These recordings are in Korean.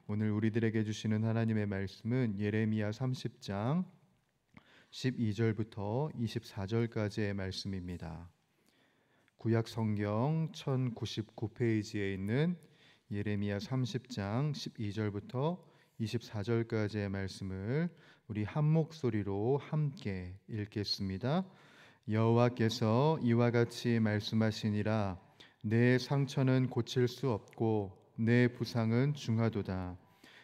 오늘 우리들에게 주시는 하나님의 말씀은 예레미야 30장 12절부터 24절까지의 말씀입니다. 구약 성경 1099페이지에 있는 예레미야 30장 12절부터 24절까지의 말씀을 우리 한 목소리로 함께 읽겠습니다. 여호와께서 이와 같이 말씀하시니라. 내 상처는 고칠 수 없고 내 부상은 중하도다.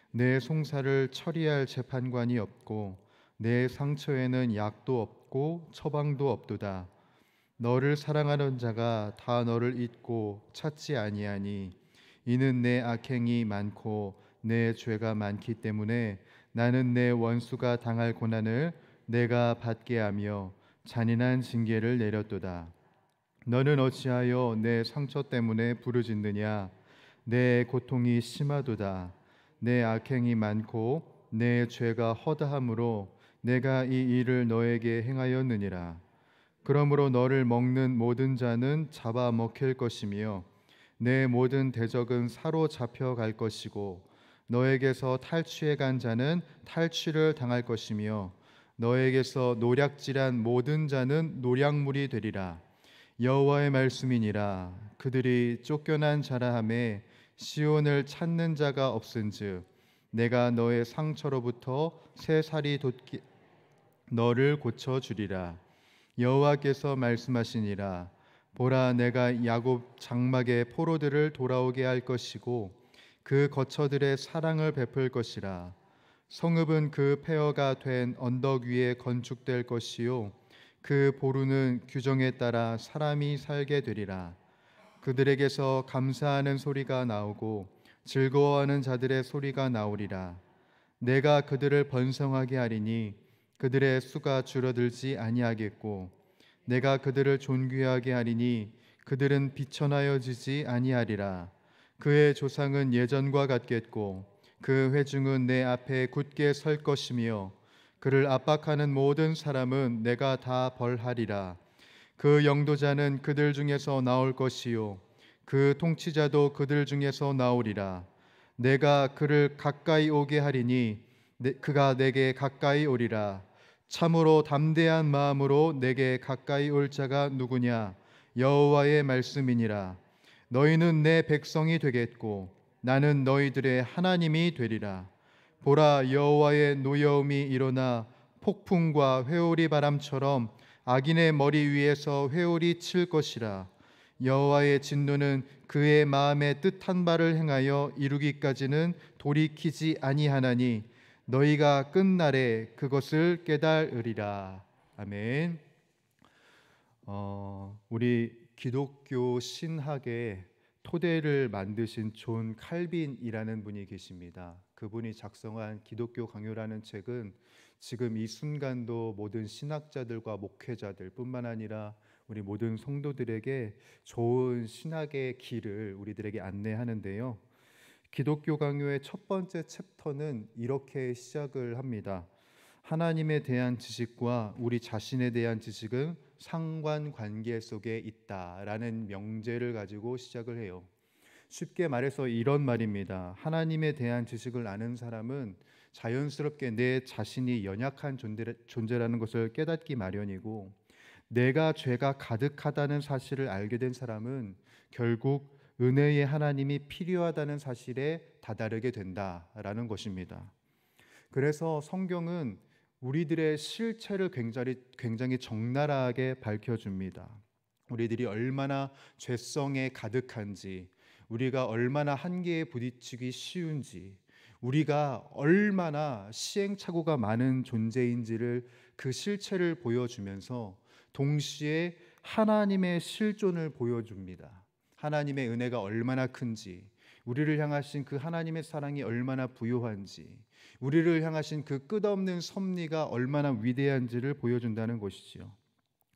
내 송사를 처리할 재판관이 없고 내 상처에는 약도 없고 처방도 없도다. 너를 사랑하는 자가 다 너를 잊고 찾지 아니하니 이는 내 악행이 많고 내 죄가 많기 때문에 나는 내 원수가 당할 고난을 내가 받게 하며 잔인한 징계를 내렸도다. 너는 어찌하여 내 상처 때문에 부르짖느냐? 내 고통이 심하도다. 내 악행이 많고 내 죄가 허다함으로 내가 이 일을 너에게 행하였느니라. 그러므로 너를 먹는 모든 자는 잡아먹힐 것이며 내 모든 대적은 사로잡혀 갈 것이고 너에게서 탈취해 간 자는 탈취를 당할 것이며 너에게서 노략질한 모든 자는 노략물이 되리라. 여호와의 말씀이니라. 그들이 쫓겨난 자라 하매 시온을 찾는 자가 없은즉 내가 너의 상처로부터 새 살이 돋게 너를 고쳐 주리라. 여호와께서 말씀하시니라. 보라, 내가 야곱 장막의 포로들을 돌아오게 할 것이고 그 거처들의 사랑을 베풀 것이라. 성읍은 그 폐허가 된 언덕 위에 건축될 것이요 그 보루는 규정에 따라 사람이 살게 되리라. 그들에게서 감사하는 소리가 나오고 즐거워하는 자들의 소리가 나오리라. 내가 그들을 번성하게 하리니 그들의 수가 줄어들지 아니하겠고 내가 그들을 존귀하게 하리니 그들은 비천하여지지 아니하리라. 그의 조상은 예전과 같겠고 그 회중은 내 앞에 굳게 설 것이며 그를 압박하는 모든 사람은 내가 다 벌하리라. 그 영도자는 그들 중에서 나올 것이요 그 통치자도 그들 중에서 나오리라. 내가 그를 가까이 오게 하리니 그가 내게 가까이 오리라. 참으로 담대한 마음으로 내게 가까이 올 자가 누구냐? 여호와의 말씀이니라. 너희는 내 백성이 되겠고 나는 너희들의 하나님이 되리라. 보라, 여호와의 노여움이 일어나 폭풍과 회오리 바람처럼 악인의 머리 위에서 회오리 칠 것이라. 여호와의 진노는 그의 마음에 뜻한 바를 행하여 이루기까지는 돌이키지 아니하나니 너희가 끝날에 그것을 깨달으리라. 아멘. 우리 기독교 신학의 토대를 만드신 존 칼빈이라는 분이 계십니다. 그분이 작성한 기독교 강요라는 책은 지금 이 순간도 모든 신학자들과 목회자들 뿐만 아니라 우리 모든 성도들에게 좋은 신학의 길을 우리들에게 안내하는데요. 기독교 강요의 첫 번째 챕터는 이렇게 시작을 합니다. 하나님에 대한 지식과 우리 자신에 대한 지식은 상관관계 속에 있다라는 명제를 가지고 시작을 해요. 쉽게 말해서 이런 말입니다. 하나님에 대한 지식을 아는 사람은 자연스럽게 내 자신이 연약한 존재라는 것을 깨닫기 마련이고, 내가 죄가 가득하다는 사실을 알게 된 사람은 결국 은혜의 하나님이 필요하다는 사실에 다다르게 된다라는 것입니다. 그래서 성경은 우리들의 실체를 굉장히 적나라하게 밝혀줍니다. 우리들이 얼마나 죄성에 가득한지, 우리가 얼마나 한계에 부딪히기 쉬운지, 우리가 얼마나 시행착오가 많은 존재인지를 그 실체를 보여주면서 동시에 하나님의 실존을 보여줍니다. 하나님의 은혜가 얼마나 큰지, 우리를 향하신 그 하나님의 사랑이 얼마나 부요한지, 우리를 향하신 그 끝없는 섭리가 얼마나 위대한지를 보여준다는 것이지요.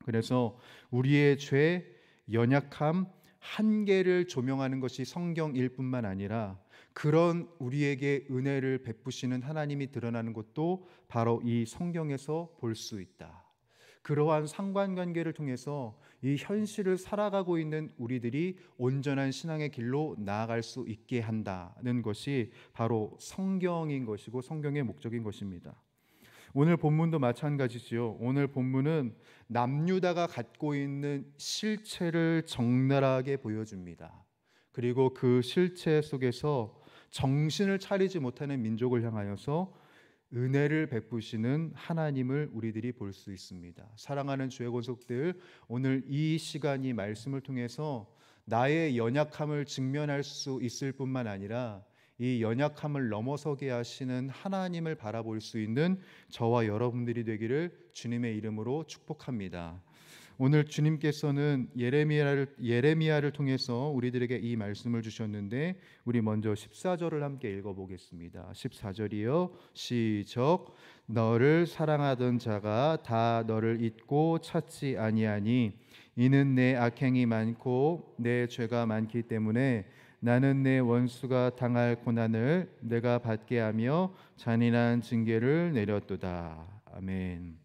그래서 우리의 죄, 연약함, 한계를 조명하는 것이 성경일 뿐만 아니라 그런 우리에게 은혜를 베푸시는 하나님이 드러나는 것도 바로 이 성경에서 볼 수 있다. 그러한 상관관계를 통해서 이 현실을 살아가고 있는 우리들이 온전한 신앙의 길로 나아갈 수 있게 한다는 것이 바로 성경인 것이고 성경의 목적인 것입니다. 오늘 본문도 마찬가지지요. 오늘 본문은 남유다가 갖고 있는 실체를 적나라하게 보여줍니다. 그리고 그 실체 속에서 정신을 차리지 못하는 민족을 향하여서 은혜를 베푸시는 하나님을 우리들이 볼 수 있습니다. 사랑하는 주의 권속들, 오늘 이 시간이 말씀을 통해서 나의 연약함을 직면할 수 있을 뿐만 아니라 이 연약함을 넘어서게 하시는 하나님을 바라볼 수 있는 저와 여러분들이 되기를 주님의 이름으로 축복합니다. 오늘 주님께서는 예레미야를 통해서 우리들에게 이 말씀을 주셨는데, 우리 먼저 14절을 함께 읽어보겠습니다. 14절이요, 시작. 너를 사랑하던 자가 다 너를 잊고 찾지 아니하니 이는 내 악행이 많고 내 죄가 많기 때문에 나는 내 원수가 당할 고난을 내가 받게 하며 잔인한 징계를 내렸도다. 아멘.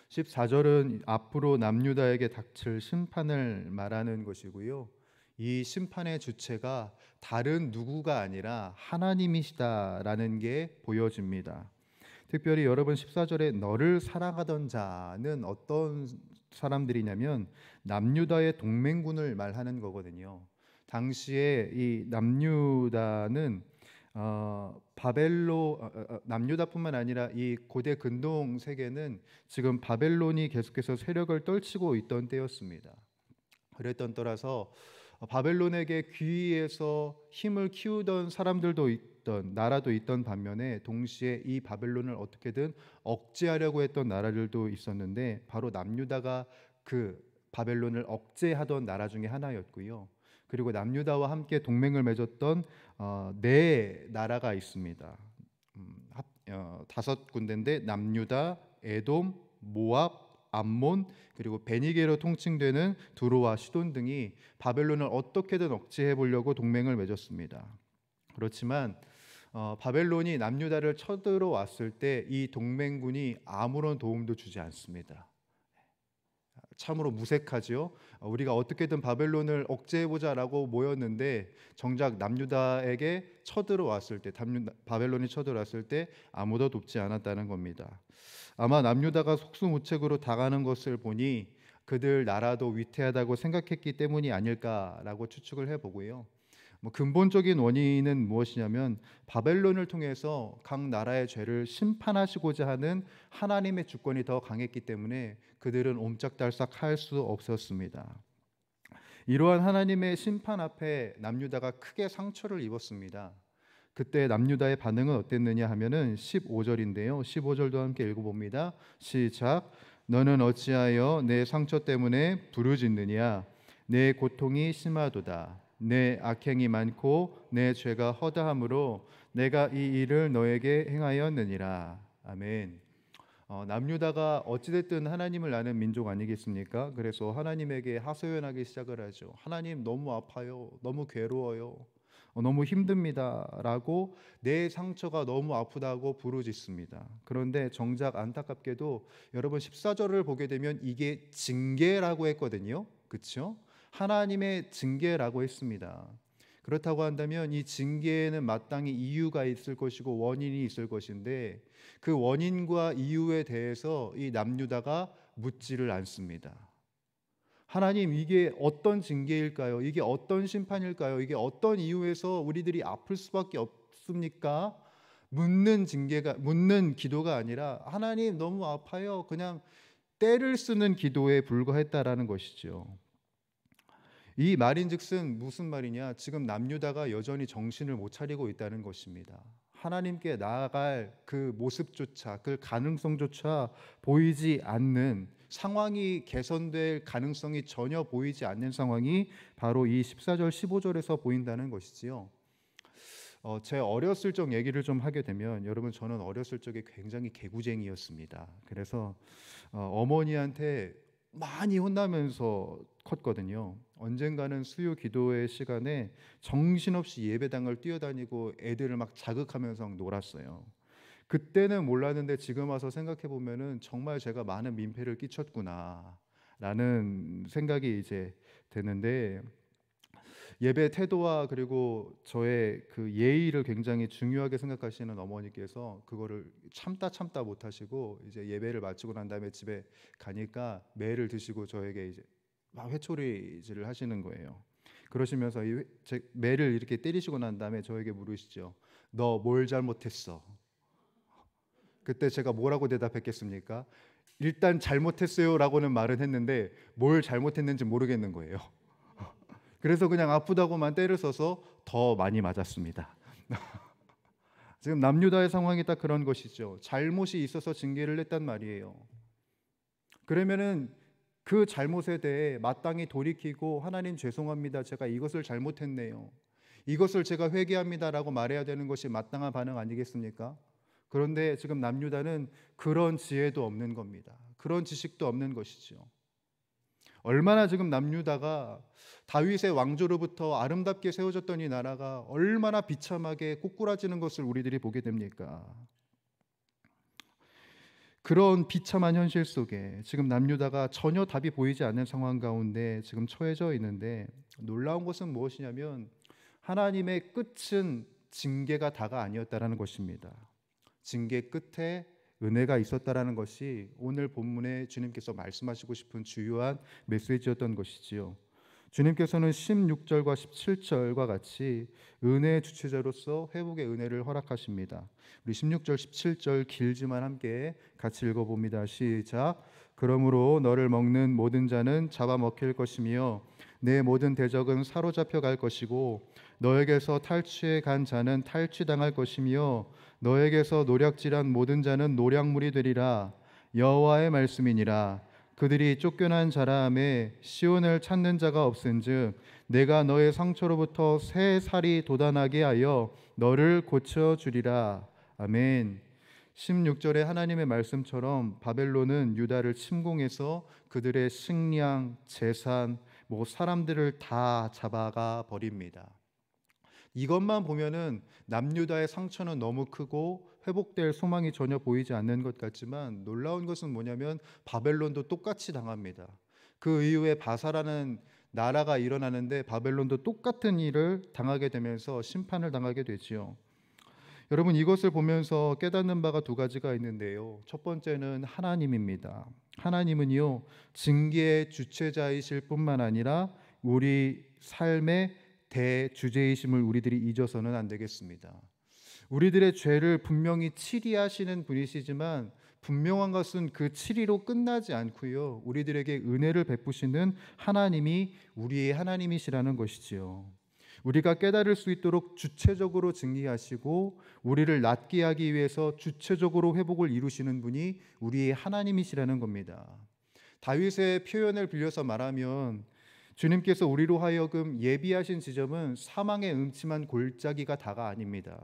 14절은 앞으로 남유다에게 닥칠 심판을 말하는 것이고요. 이 심판의 주체가 다른 누구가 아니라 하나님이시다라는 게 보여집니다. 특별히 여러분 14절에 너를 사랑하던 자는 어떤 사람들이냐면 남유다의 동맹군을 말하는 거거든요. 당시에 이 남유다는 남유다뿐만 아니라 이 고대 근동 세계는 지금 바벨론이 계속해서 세력을 떨치고 있던 때였습니다. 그랬던 때라서 바벨론에게 귀의해서 힘을 키우던 사람들도 있던 나라도 있던 반면에 동시에 이 바벨론을 어떻게든 억제하려고 했던 나라들도 있었는데 바로 남유다가 그 바벨론을 억제하던 나라 중에 하나였고요. 그리고 남유다와 함께 동맹을 맺었던 네 나라가 있습니다. 5군데인데 남유다, 에돔, 모압, 암몬, 그리고 베니게로 통칭되는 두로와 시돈 등이 바벨론을 어떻게든 억제해 보려고 동맹을 맺었습니다. 그렇지만 바벨론이 남유다를 쳐들어왔을 때 이 동맹군이 아무런 도움도 주지 않습니다. 참으로 무색하지요. 우리가 어떻게든 바벨론을 억제해보자라고 모였는데 정작 남유다에게 쳐들어왔을 때, 바벨론이 쳐들어왔을 때 아무도 돕지 않았다는 겁니다. 아마 남유다가 속수무책으로 당하는 것을 보니 그들 나라도 위태하다고 생각했기 때문이 아닐까라고 추측을 해보고요. 근본적인 원인은 무엇이냐면 바벨론을 통해서 각 나라의 죄를 심판하시고자 하는 하나님의 주권이 더 강했기 때문에 그들은 옴짝달싹 할 수 없었습니다. 이러한 하나님의 심판 앞에 남유다가 크게 상처를 입었습니다. 그때 남유다의 반응은 어땠느냐 하면은 15절인데요. 15절도 함께 읽어봅니다. 시작. 너는 어찌하여 내 상처 때문에 부르짖느냐? 내 고통이 심하도다. 내 악행이 많고 내 죄가 허다함으로 내가 이 일을 너에게 행하였느니라. 아멘. 남유다가 어찌됐든 하나님을 아는 민족 아니겠습니까? 그래서 하나님에게 하소연하기 시작을 하죠. 하나님 너무 아파요. 너무 괴로워요. 너무 힘듭니다. 라고 내 상처가 너무 아프다고 부르짖습니다. 그런데 정작 안타깝게도 여러분 14절을 보게 되면 이게 징계라고 했거든요. 그렇죠? 하나님의 징계라고 했습니다. 그렇다고 한다면 이 징계에는 마땅히 이유가 있을 것이고 원인이 있을 것인데 그 원인과 이유에 대해서 이 남유다가 묻지를 않습니다. 하나님, 이게 어떤 징계일까요? 이게 어떤 심판일까요? 이게 어떤 이유에서 우리들이 아플 수밖에 없습니까? 묻는 기도가 아니라 하나님 너무 아파요. 그냥 떼를 쓰는 기도에 불과했다라는 것이죠. 이 말인즉슨 무슨 말이냐? 지금 남유다가 여전히 정신을 못 차리고 있다는 것입니다. 하나님께 나아갈 그 모습조차, 그 가능성조차 보이지 않는 상황이 개선될 가능성이 전혀 보이지 않는 상황이 바로 이 14절, 15절에서 보인다는 것이지요. 제 어렸을 적 얘기를 좀 하게 되면 여러분 저는 어렸을 적에 굉장히 개구쟁이였습니다. 그래서 어머니한테 많이 혼나면서 컸거든요. 언젠가는 수요 기도회 시간에 정신없이 예배당을 뛰어다니고 애들을 막 자극하면서 놀았어요. 그때는 몰랐는데 지금 와서 생각해 보면은 정말 제가 많은 민폐를 끼쳤구나라는 생각이 이제 되는데, 예배 태도와 그리고 저의 그 예의를 굉장히 중요하게 생각하시는 어머니께서 그거를 참다 못 하시고, 이제 예배를 마치고 난 다음에 집에 가니까 매를 드시고 저에게 이제 막 회초리질을 하시는 거예요. 그러시면서 제 매를 이렇게 때리시고 난 다음에 저에게 물으시죠. 너 뭘 잘못했어? 그때 제가 뭐라고 대답했겠습니까? 일단 잘못했어요라고는 말은 했는데 뭘 잘못했는지 모르겠는 거예요. 그래서 그냥 아프다고만 때를 써서 더 많이 맞았습니다. 지금 남유다의 상황이 딱 그런 것이죠. 잘못이 있어서 징계를 냈단 말이에요. 그러면은 그 잘못에 대해 마땅히 돌이키고 하나님 죄송합니다. 제가 이것을 잘못했네요. 이것을 제가 회개합니다라고 말해야 되는 것이 마땅한 반응 아니겠습니까? 그런데 지금 남유다는 그런 지혜도 없는 겁니다. 그런 지식도 없는 것이죠. 얼마나 지금 남유다가 다윗의 왕조로부터 아름답게 세워졌던 이 나라가 얼마나 비참하게 꼬꾸라지는 것을 우리들이 보게 됩니까? 그런 비참한 현실 속에 지금 남유다가 전혀 답이 보이지 않는 상황 가운데 지금 처해져 있는데, 놀라운 것은 무엇이냐면 하나님의 끝은 징계가 다가 아니었다라는 것입니다. 징계 끝에 은혜가 있었다라는 것이 오늘 본문에 주님께서 말씀하시고 싶은 주요한 메시지였던 것이지요. 주님께서는 16절과 17절과 같이 은혜의 주체자로서 회복의 은혜를 허락하십니다. 우리 16절 17절 길지만 함께 같이 읽어봅니다. 시작. 그러므로 너를 먹는 모든 자는 잡아먹힐 것이며 내 모든 대적은 사로잡혀 갈 것이고 너에게서 탈취해 간 자는 탈취당할 것이며 너에게서 노략질한 모든 자는 노략물이 되리라. 여호와의 말씀이니라. 그들이 쫓겨난 자라함에 시온을 찾는 자가 없은즉 내가 너의 상처로부터 새 살이 돋아나게 하여 너를 고쳐주리라. 아멘. 16절에 하나님의 말씀처럼 바벨론은 유다를 침공해서 그들의 식량, 재산, 사람들을 다 잡아가 버립니다. 이것만 보면은 남유다의 상처는 너무 크고 회복될 소망이 전혀 보이지 않는 것 같지만, 놀라운 것은 뭐냐면 바벨론도 똑같이 당합니다. 그 이후에 바사라는 나라가 일어나는데 바벨론도 똑같은 일을 당하게 되면서 심판을 당하게 되지요. 여러분, 이것을 보면서 깨닫는 바가 두 가지가 있는데요. 첫 번째는 하나님입니다. 하나님은요, 징계의 주체자이실 뿐만 아니라 우리 삶의 대주제이심을 우리들이 잊어서는 안 되겠습니다. 우리들의 죄를 분명히 치리하시는 분이시지만 분명한 것은 그 치리로 끝나지 않고요, 우리들에게 은혜를 베푸시는 하나님이 우리의 하나님이시라는 것이지요. 우리가 깨달을 수 있도록 주체적으로 징계하시고 우리를 낫게 하기 위해서 주체적으로 회복을 이루시는 분이 우리의 하나님이시라는 겁니다. 다윗의 표현을 빌려서 말하면 주님께서 우리로 하여금 예비하신 지점은 사망의 음침한 골짜기가 다가 아닙니다.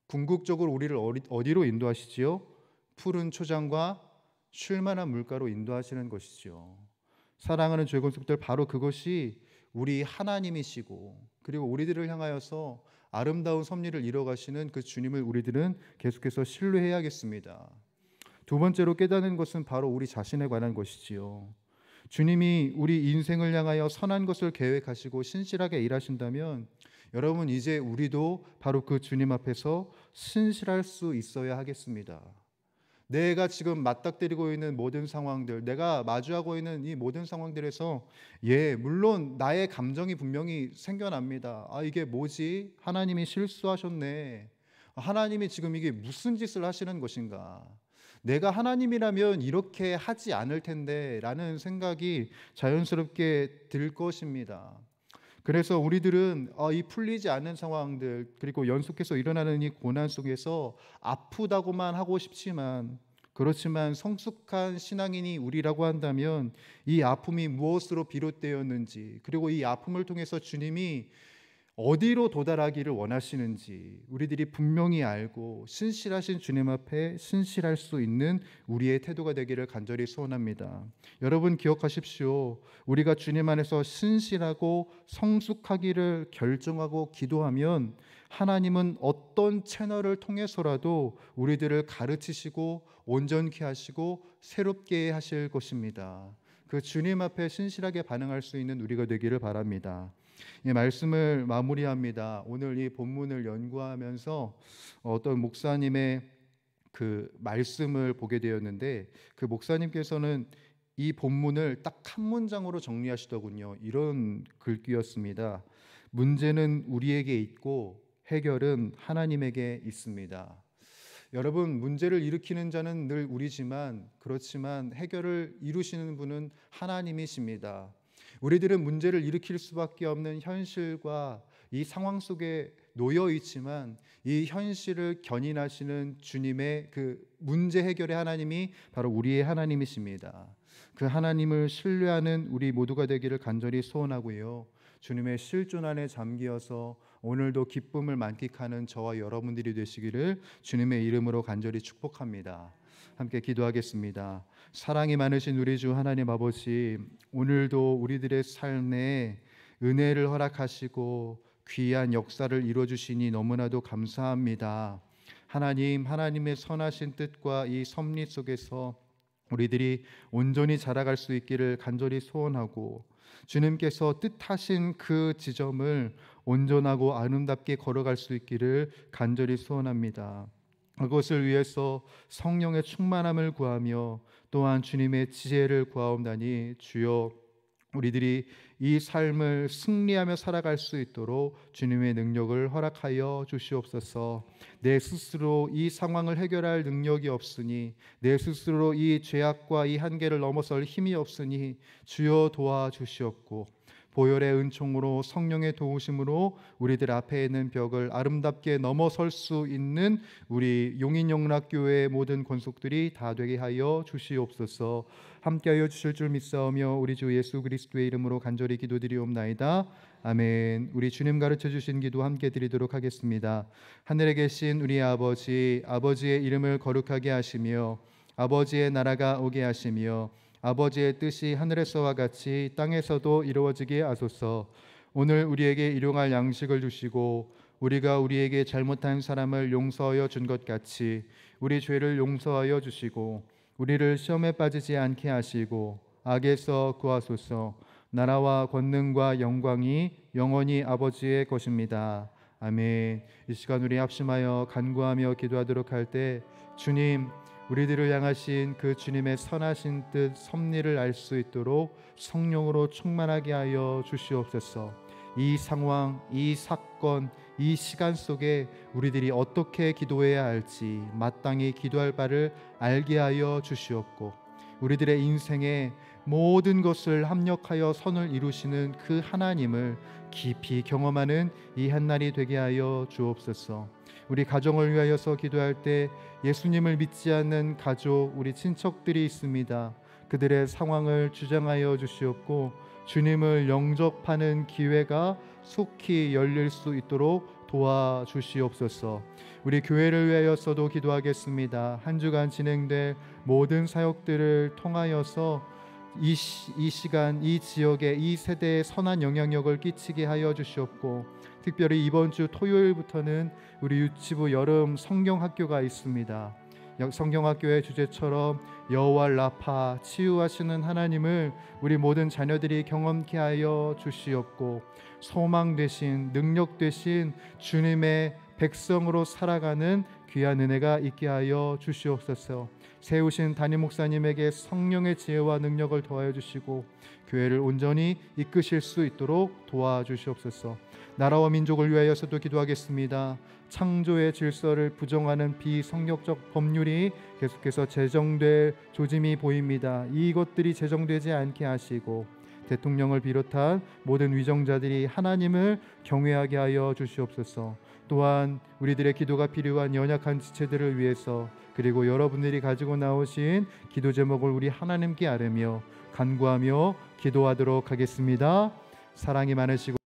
궁극적으로 우리를 어디로 인도하시지요? 푸른 초장과 쉴만한 물가로 인도하시는 것이죠. 사랑하는 죄건 속들, 바로 그것이 우리 하나님이시고 그리고 우리들을 향하여서 아름다운 섭리를 이뤄가시는 그 주님을 우리들은 계속해서 신뢰해야겠습니다. 두 번째로 깨닫는 것은 바로 우리 자신에 관한 것이지요. 주님이 우리 인생을 향하여 선한 것을 계획하시고 신실하게 일하신다면 여러분, 이제 우리도 바로 그 주님 앞에서 신실할 수 있어야 하겠습니다. 내가 지금 맞닥뜨리고 있는 모든 상황들, 내가 마주하고 있는 이 모든 상황들에서 물론 나의 감정이 분명히 생겨납니다. 이게 뭐지? 하나님이 실수하셨네. 하나님이 지금 이게 무슨 짓을 하시는 것인가? 내가 하나님이라면 이렇게 하지 않을 텐데 라는 생각이 자연스럽게 들 것입니다. 그래서 우리들은 이 풀리지 않는 상황들, 그리고 연속해서 일어나는 이 고난 속에서 아프다고만 하고 싶지만, 그렇지만 성숙한 신앙인이 우리라고 한다면 이 아픔이 무엇으로 비롯되었는지, 그리고 이 아픔을 통해서 주님이 어디로 도달하기를 원하시는지 우리들이 분명히 알고 신실하신 주님 앞에 신실할 수 있는 우리의 태도가 되기를 간절히 소원합니다. 여러분, 기억하십시오. 우리가 주님 안에서 신실하고 성숙하기를 결정하고 기도하면 하나님은 어떤 채널을 통해서라도 우리들을 가르치시고 온전케 하시고 새롭게 하실 것입니다. 그 주님 앞에 신실하게 반응할 수 있는 우리가 되기를 바랍니다. 이 말씀을 마무리합니다. 오늘 이 본문을 연구하면서 어떤 목사님의 그 말씀을 보게 되었는데, 그 목사님께서는 이 본문을 딱 한 문장으로 정리하시더군요. 이런 글귀였습니다. 문제는 우리에게 있고 해결은 하나님에게 있습니다. 여러분, 문제를 일으키는 자는 늘 우리지만, 그렇지만 해결을 이루시는 분은 하나님이십니다. 우리들은 문제를 일으킬 수밖에 없는 현실과 이 상황 속에 놓여 있지만, 이 현실을 견인하시는 주님의 그 문제 해결의 하나님이 바로 우리의 하나님이십니다. 그 하나님을 신뢰하는 우리 모두가 되기를 간절히 소원하고요, 주님의 실존 안에 잠기어서 오늘도 기쁨을 만끽하는 저와 여러분들이 되시기를 주님의 이름으로 간절히 축복합니다. 함께 기도하겠습니다. 사랑이 많으신 우리 주 하나님 아버지, 오늘도 우리들의 삶에 은혜를 허락하시고 귀한 역사를 이루어주시니 너무나도 감사합니다. 하나님, 하나님의 선하신 뜻과 이 섭리 속에서 우리들이 온전히 자라갈 수 있기를 간절히 소원하고, 주님께서 뜻하신 그 지점을 온전하고 아름답게 걸어갈 수 있기를 간절히 소원합니다. 그것을 위해서 성령의 충만함을 구하며 또한 주님의 지혜를 구하옵나니, 주여 우리들이 이 삶을 승리하며 살아갈 수 있도록 주님의 능력을 허락하여 주시옵소서. 내 스스로 이 상황을 해결할 능력이 없으니, 내 스스로 이 죄악과 이 한계를 넘어설 힘이 없으니 주여 도와주시옵고, 보혈의 은총으로 성령의 도우심으로 우리들 앞에 있는 벽을 아름답게 넘어설 수 있는 우리 용인영락교회의 모든 권속들이 다 되게 하여 주시옵소서. 함께하여 주실 줄 믿사오며 우리 주 예수 그리스도의 이름으로 간절히 기도드리옵나이다. 아멘. 우리 주님 가르쳐 주신 기도 함께 드리도록 하겠습니다. 하늘에 계신 우리 아버지, 아버지의 이름을 거룩하게 하시며 아버지의 나라가 오게 하시며 아버지의 뜻이 하늘에서와 같이 땅에서도 이루어지게 하소서. 오늘 우리에게 일용할 양식을 주시고 우리가 우리에게 잘못한 사람을 용서하여 준 것 같이 우리 죄를 용서하여 주시고 우리를 시험에 빠지지 않게 하시고 악에서 구하소서. 나라와 권능과 영광이 영원히 아버지의 것입니다. 아멘. 이 시간 우리 합심하여 간구하며 기도하도록 할 때, 주님, 우리들을 향하신 그 주님의 선하신 뜻 섭리를 알 수 있도록 성령으로 충만하게 하여 주시옵소서. 이 상황, 이 사건, 이 시간 속에 우리들이 어떻게 기도해야 할지 마땅히 기도할 바를 알게 하여 주시옵고, 우리들의 인생에 모든 것을 합력하여 선을 이루시는 그 하나님을 깊이 경험하는 이 한날이 되게 하여 주옵소서. 우리 가정을 위하여서 기도할 때 예수님을 믿지 않는 가족, 우리 친척들이 있습니다. 그들의 상황을 주장하여 주시옵고 주님을 영접하는 기회가 속히 열릴 수 있도록 도와주시옵소서. 우리 교회를 위하여서도 기도하겠습니다. 한 주간 진행될 모든 사역들을 통하여서 이 시간, 이 지역에, 이 세대에 선한 영향력을 끼치게 하여 주시옵고, 특별히 이번 주 토요일부터는 우리 유치부 여름 성경학교가 있습니다. 성경학교의 주제처럼 여호와 라파, 치유하시는 하나님을 우리 모든 자녀들이 경험케 하여 주시옵고, 소망 되신, 능력 되신 주님의 백성으로 살아가는 귀한 은혜가 있게 하여 주시옵소서. 세우신 담임 목사님에게 성령의 지혜와 능력을 더하여 주시고 교회를 온전히 이끄실 수 있도록 도와주시옵소서. 나라와 민족을 위하여서도 기도하겠습니다. 창조의 질서를 부정하는 비성경적 법률이 계속해서 제정될 조짐이 보입니다. 이것들이 제정되지 않게 하시고 대통령을 비롯한 모든 위정자들이 하나님을 경외하게 하여 주시옵소서. 또한 우리들의 기도가 필요한 연약한 지체들을 위해서, 그리고 여러분들이 가지고 나오신 기도 제목을 우리 하나님께 아뢰며 간구하며 기도하도록 하겠습니다. 사랑이 많으시고